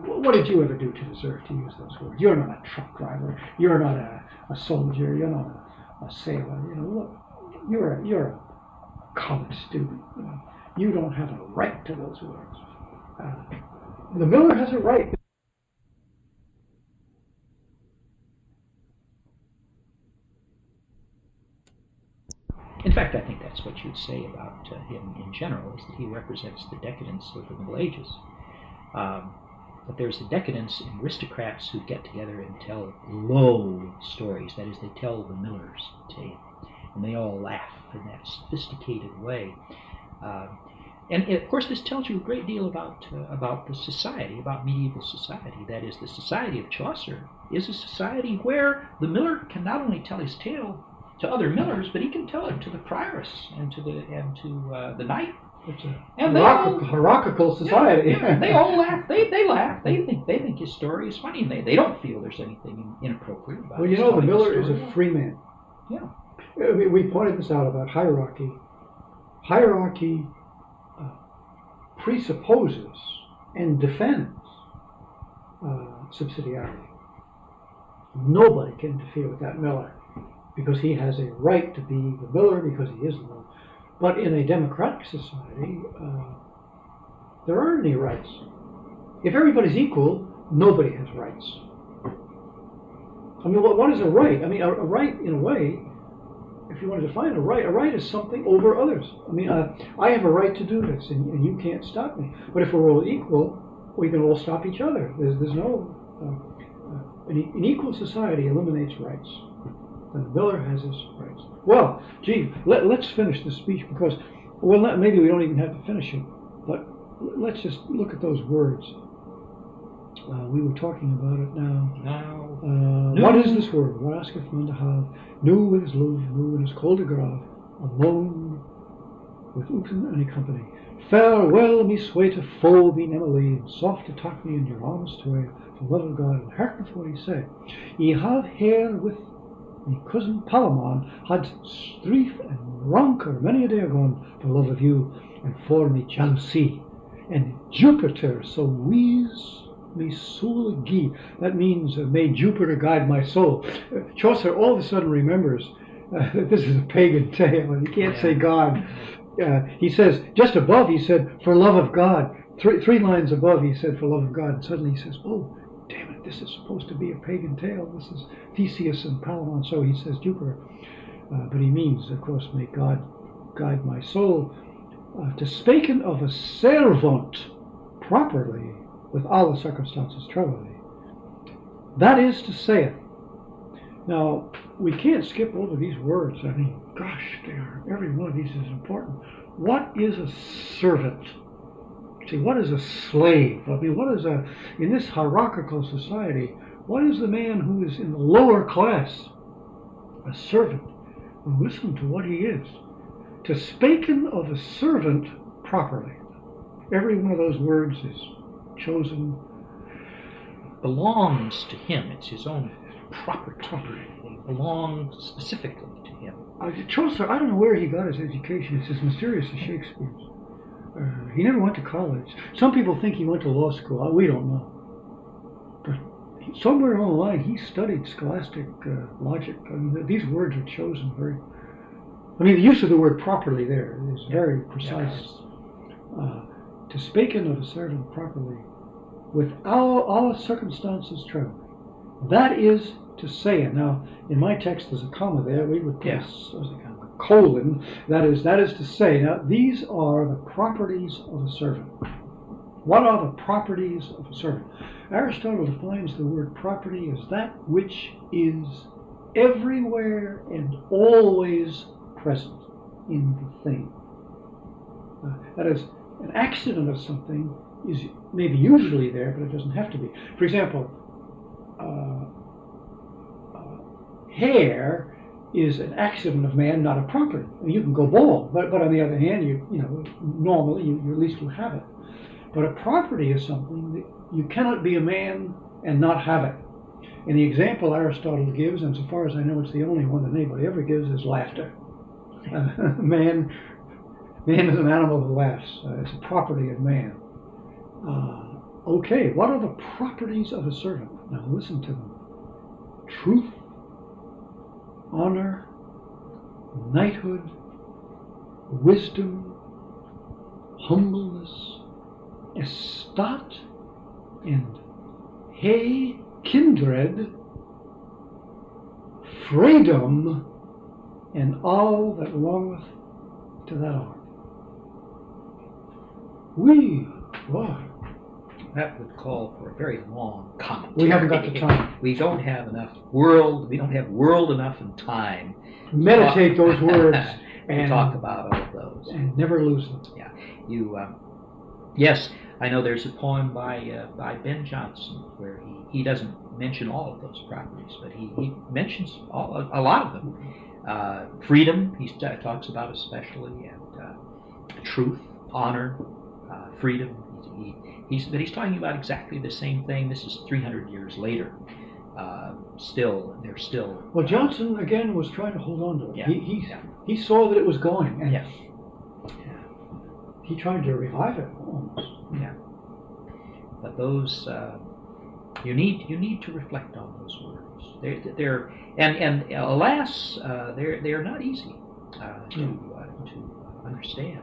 what did you ever do to deserve to use those words? You're not a truck driver. You're not a soldier. You're not a sailor. Look, you're a college student. You don't have a right to those words. The Miller has a right. In fact, I think that's what you'd say about him in general, is that he represents the decadence of the Middle Ages. But there's a decadence in aristocrats who get together and tell low stories. That is, they tell the Miller's tale, and they all laugh in that sophisticated way. And of course, this tells you a great deal about the society, about medieval society. That is, the society of Chaucer is a society where the Miller can not only tell his tale to other Millers, but he can tell it to the prioress and to the knight. It's a hierarchical society. Yeah, they all laugh. They laugh. They think his story is funny, and they don't feel there's anything inappropriate about it. Well, the Miller is a free man. Yeah. We pointed this out about hierarchy. Hierarchy presupposes and defends subsidiarity. Nobody can interfere with that miller because he has a right to be the miller because he is the miller. But in a democratic society, there aren't any rights. If everybody's equal, nobody has rights. I mean, what is a right? I mean, a right, in a way, if you want to define a right is something over others. I mean, I have a right to do this, and you can't stop me. But if we're all equal, we can all stop each other. There's no... an equal society eliminates rights. And the miller has his rights. Well, gee, let's finish this speech because, well, maybe we don't even have to finish it, but let's just look at those words. We were talking about it now. What is this word? What asketh man to have? Nu with his love, nu in his colder grave, alone with Uten and a company. Farewell, me sway to foe be Emily, and soft to talk me in your arms to way, for love of God, and hearken to what he said. Ye have here with me cousin Palamon had strife and rancor many a day agone for love of you, and for me jealousy, and Jupiter so wheeze me soul gie. That means may Jupiter guide my soul. Chaucer all of a sudden remembers that this is a pagan tale, and he can't say God. He says, just above, he said, for love of God. Three lines above, he said, for love of God. And suddenly he says, oh, damn it, this is supposed to be a pagan tale. This is Theseus and Palamon. So he says Jupiter. But he means, of course, may God guide my soul. To spaken of a servant properly, with all the circumstances troublingly. That is to say it. Now, we can't skip over these words. I mean, gosh, every one of these is important. What is a servant? See, what is a slave? I mean, in this hierarchical society, what is the man who is in the lower class? A servant. Well, listen to what he is. To spaken of a servant properly. Every one of those words is chosen. Belongs to him. It's his own property. It belongs specifically to him. Chaucer, I don't know where he got his education. It's as mysterious as Shakespeare's. He never went to college. Some people think he went to law school. We don't know. But somewhere along the line, he studied scholastic logic. I mean, these words are chosen very... I mean, the use of the word properly there is very precise. To spaken of a servant properly, with all circumstances true. That is to say it. Now, in my text, there's a comma there. We would put a colon. That is to say. Now, these are the properties of a servant. What are the properties of a servant? Aristotle defines the word property as that which is everywhere and always present in the thing. That is, an accident of something is maybe usually there, but it doesn't have to be. For example, hair is an accident of man, not a property. I mean, you can go bald, but on the other hand, normally you at least will have it. But a property is something that you cannot be a man and not have it. And the example Aristotle gives, and so far as I know it's the only one that anybody ever gives, is laughter. Man is an animal who laughs. It's a property of man. Okay, what are the properties of a servant? Now listen to them. Truth, honor, knighthood, wisdom, humbleness, estate, and hey, kindred, freedom, and all that belongeth to that art. That would call for a very long commentary. We haven't got the time. We don't have enough world enough in time. Meditate those words and talk about all of those. And never lose them. Yeah. Yes, I know there's a poem by Ben Jonson where he doesn't mention all of those properties, but he mentions a lot of them. Freedom, he talks about especially, and truth, honor, freedom. He's talking about exactly the same thing. This is 300 years later. They're still. Well, Jonson again was trying to hold on to it. Yeah, He saw that it was going. And yes. he tried to revive it almost. Yeah. But those you need to reflect on those words. They're and alas, they're not easy to understand.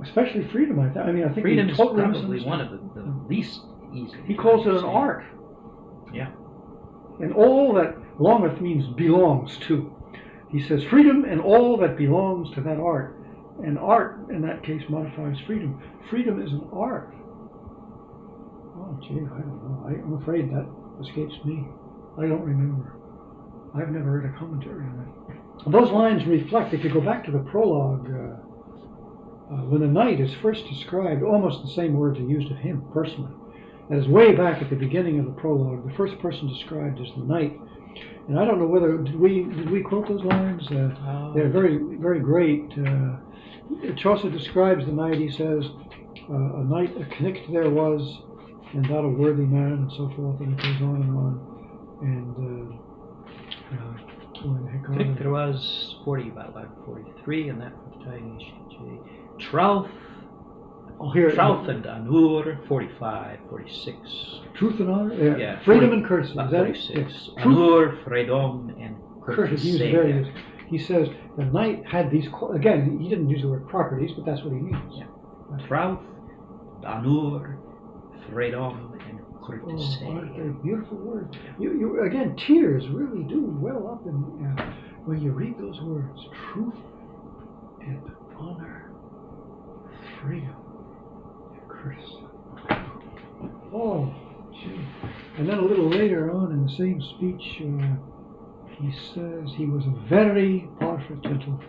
Especially freedom. I think Freedom is totally probably one of the least easy. He calls it an art. Yeah. And all that longeth means belongs to. He says freedom and all that belongs to that art. And art, in that case, modifies freedom. Freedom is an art. Oh, gee, I don't know. I'm afraid that escapes me. I don't remember. I've never read a commentary on it. Those lines reflect, if you go back to the prologue, when a knight is first described, almost the same words are used of him personally. That is way back at the beginning of the prologue. The first person described is the knight. And I don't know whether, did we quote those lines? They're very, very great. Chaucer describes the knight, he says, a knight, a knicht there was, and that a worthy man, and so forth, and it goes on and on. And where the heck are Knicht they? there was 43, and that was Chinese. Trouth. Oh, here, Trouth and Anur, 45, 46. Truth and honor? Yeah, Freedom 40, and courtesy. Is that it? 46. Yes. Truth, Anur, Freedom, and courtesy. He says the knight had these, again, he didn't use the word properties, but that's what he means. Yeah. Trouth, Anur, Freedom, and courtesy. Oh, aren't they beautiful words? You again, tears really do well up in when you read those words. Truth and honor, freedom and courtesy. Oh, gee. And then a little later on in the same speech, he says he was a very powerful gentle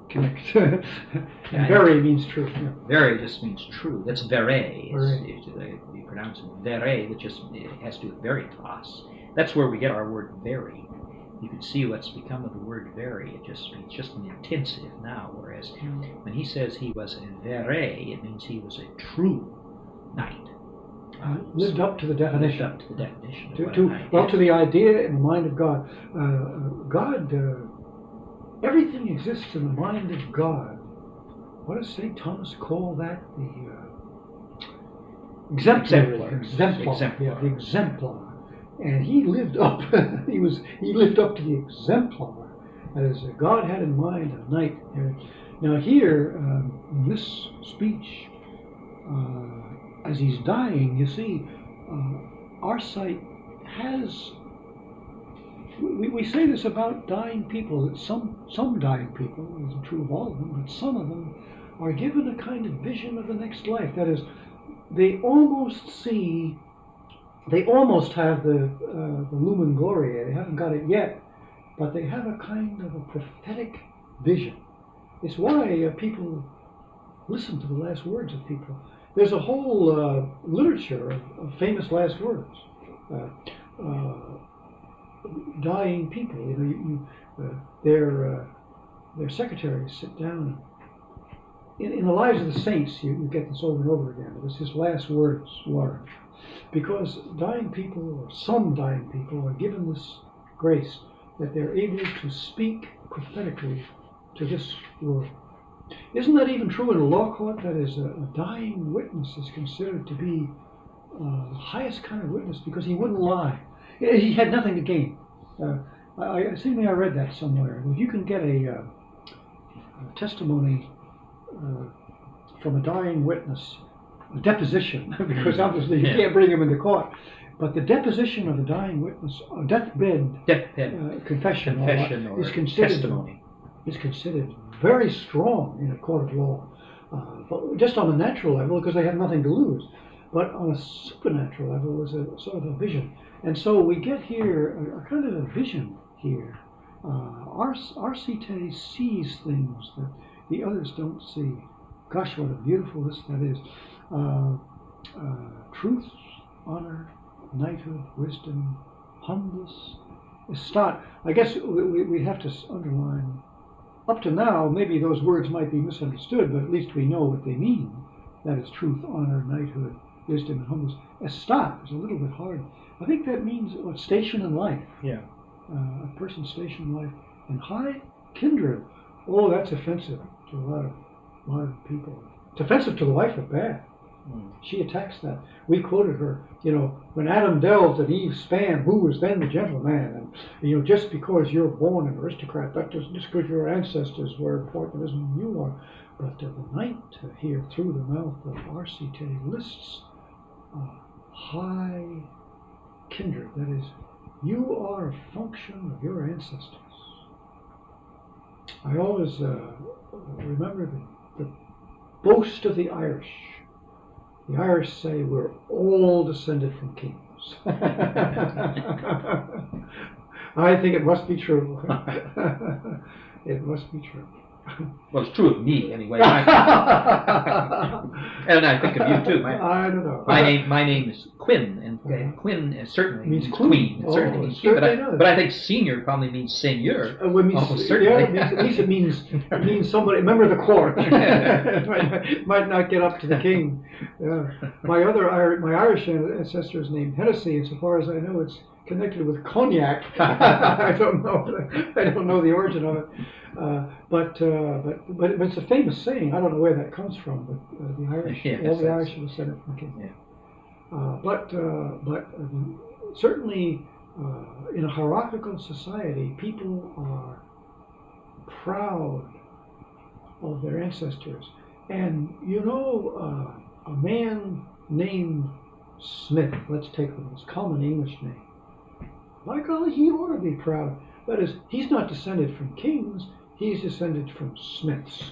connect. And very means true. Yeah. Very just means true. That's verre. Verre. You pronounce it verre, that just it has to do with veritas. That's where we get our word very. You can see what's become of the word very. It's just an intensive now. Whereas when he says he was a verre, it means he was a true knight. Lived up to the definition. Lived up to the definition. To the idea in the mind of God. Everything exists in the mind of God. What does St. Thomas call that? The exemplar. Yeah, the exemplar. And he lived up. he lived up to the exemplar. That is, God had in mind a knight. Now here, in this speech, as he's dying, you see, our sight has. We say this about dying people, that some dying people, it isn't true of all of them, but some of them are given a kind of vision of the next life. That is, they almost have the lumen gloriae. They haven't got it yet, but they have a kind of a prophetic vision. It's why people listen to the last words of people. There's a whole literature of famous last words. Dying people, their secretaries sit down. In the lives of the saints, you get this over and over again. It was his last words were, because dying people, or some dying people, are given this grace that they're able to speak prophetically to this world. Isn't that even true in a law court? That is, a dying witness is considered to be the highest kind of witness because he wouldn't lie. He had nothing to gain. I read that somewhere. If you can get a testimony from a dying witness, a deposition, because obviously you can't bring him into court, but the deposition of a dying witness, a deathbed confession or is considered testimony. Is considered very strong in a court of law, just on a natural level because they have nothing to lose, but on a supernatural level is a sort of a vision. And so we get here a kind of a vision here. Arcite sees things that the others don't see. Gosh, what a beautiful that is. Truth, honor, knighthood, wisdom, humbleness. I guess we have to underline. Up to now, maybe those words might be misunderstood, but at least we know what they mean. That is truth, honor, knighthood, wisdom, and humbleness. Estat is a little bit hard. I think that means station in life. Yeah. A person's station in life. And high kindred. Oh, that's offensive to a lot of people. It's offensive to the wife of Bath. She attacks that. We quoted her, when Adam delved and Eve span, who was then the gentleman? And, just because you're born an aristocrat, that doesn't, just because your ancestors were important doesn't mean you are. But the knight here, through the mouth of R.C.T., lists high kindred. That is, you are a function of your ancestors. I always remember the boast of the Irish. The Irish say we're all descended from kings. I think it must be true. It must be true. Well, it's true of me anyway. And I think of you too. I don't know. My name is Quinn, and Quinn certainly means queen. It certainly means queen, but I think senior probably means seigneur. Certainly. At least it means somebody, member of the court. might not get up to the king. Yeah. My Irish ancestor is named Hennessy, and so far as I know, it's connected with cognac. I don't know the origin of it. But it's a famous saying. I don't know where that comes from, but the Irish, all the Irish have said it from king. Yeah. But certainly in a hierarchical society, people are proud of their ancestors. And a man named Smith, let's take the most common English name. By golly, he ought to be proud. That is, he's not descended from kings, he's descended from smiths.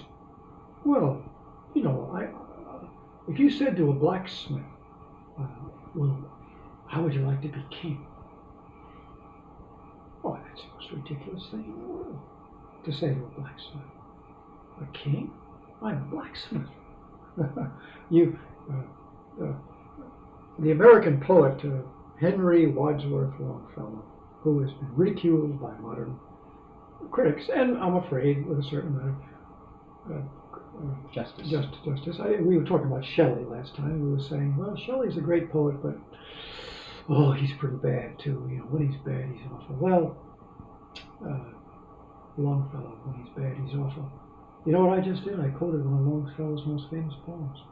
Well, if you said to a blacksmith, well, how would you like to be king? Oh, that's the most ridiculous thing in the world to say to a blacksmith. A king? I'm a blacksmith. The American poet Henry Wadsworth Longfellow, who has been ridiculed by modern critics, and I'm afraid with a certain amount of justice. We were talking about Shelley last time. We were saying, well, Shelley's a great poet, but he's pretty bad too. When he's bad, he's awful. Well, Longfellow, when he's bad, he's awful. You know what I just did? I quoted one of Longfellow's most famous poems.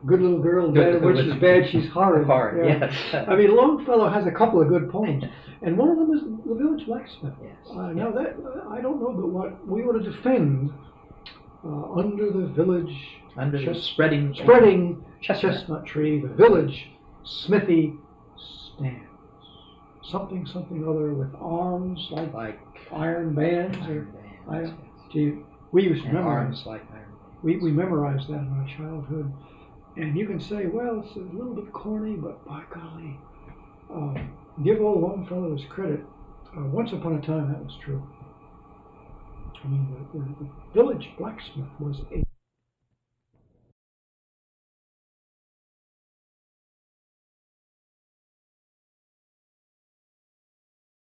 Good little girl, bad when she's bad, she's horrid. Yes. I mean, Longfellow has a couple of good poems, and one of them is The Village Blacksmith. Yes. Now that I don't know, but what we want to defend under the village, under the spreading chestnut tree, the village smithy stands. Something other with arms like iron bands. We used to memorize arms like iron. We memorized that in our childhood, and you can say, well, it's a little bit corny, but by golly, give old Longfellow his credit. Once upon a time, that was true. I mean, the village blacksmith was a